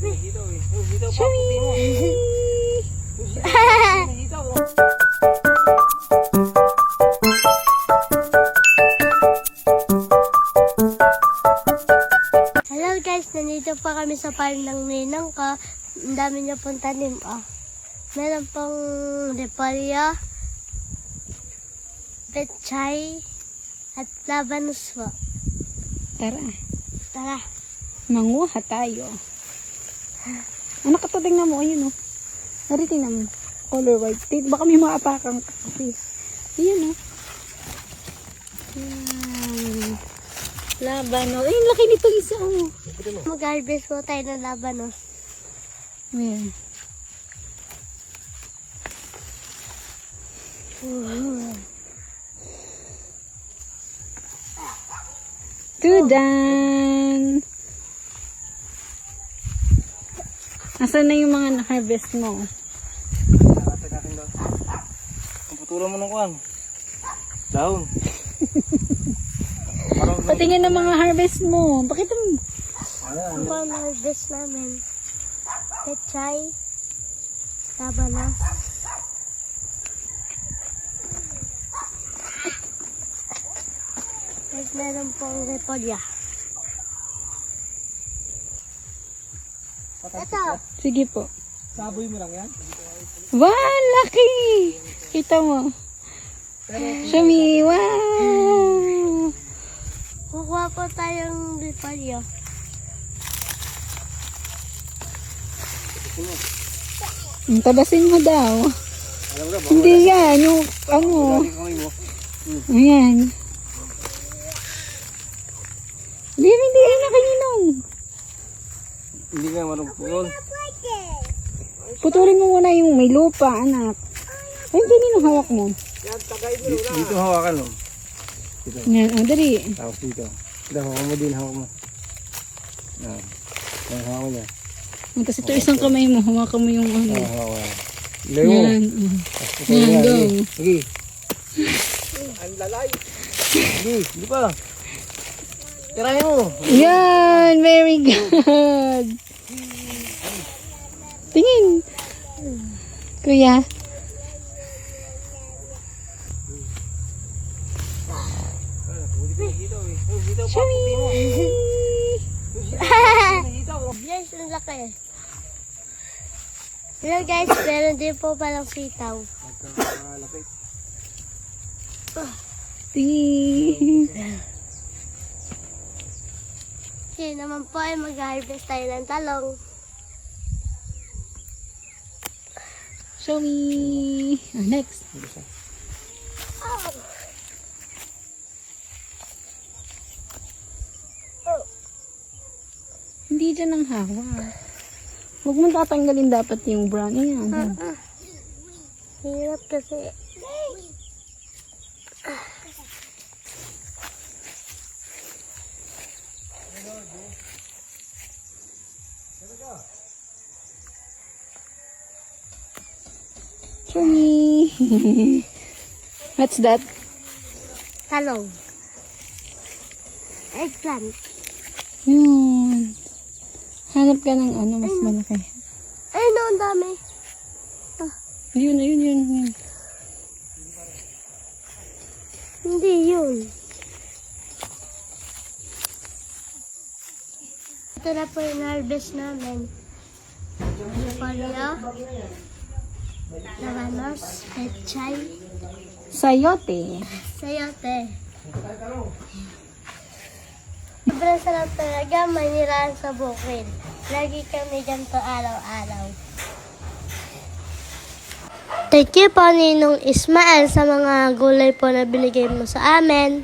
Hello guys, nandito pa kami sa farm ng ninang ko. Ang dami niya pong tanim. Meron pong repolyo, pechay, at labanos po. Tara. Manguha tayo. Anak ka to, tingnan mo. Ayun, oh. Nari, tingnan mo. Color white. Baka may mga apakang kasi. Ayun, oh. Yan. Labanos. Ayun, laki nito isa, oh. Mag-harvest po tayo ng labanos. Ayan. Tudan! Nasaan na yung mga na-harvest mo? Natin daw. Ang puturo mo ng kuwan. Daon. Patingin ng mga harvest mo. Bakit mo? Ang pang-harvest namin. Pechay, labanos. At meron pong repolyo. Ito. Sige po. Saboy mo lang yan? Wow, laki! Kita mo. Shami, wow! Kukuha po tayong repolyo. Tabasin mo daw. Alam mo na, Hindi yan, yung ano. kamay mo. Ayan. Hindi, ay nakaninong. Hindi ka marupol. Putulin mo muna yung may lupa, anak. Ay, ganun hawak mo. Dito hawakan mo. Dito. Yan, dali. Tapos dito. Dito hawakan mo din, hawak mo. Yan. Yan, hawak mo niya. Tapos ito isang kamay mo, hawakan mo yung ano. Hawak mo. Ilayo mo. Yan. Yan, go. Sige. Ang lalay. Sige, hindi pa. Tirahin mo. Yan, very good. Tingin. Kuya. Yes, ang laki. Hello guys, meron din po palang sitaw. Magkalapit. Tingin. Okay naman po ay mag-harvest tayo ng talong. Show me. Next. Hindi dyan ang hawa. Huwag mo tatanggalin dapat yung brown. Ayan. Hirap kasi. Show me. What's that? Talong. Eggplant. Yun. Hanap ka ng ano, mas malaki. Ay, no, ang dami. Yun. Hindi yun. Ito na po yung harvest namin. Repolyo, labanos, pechay, Sayote. sayote. Sobrang sarap talaga, maniraan sa bukid. Lagi kami ganito araw-araw. Thank you po, Ninong Ismael, sa mga gulay po na binigay mo sa amin.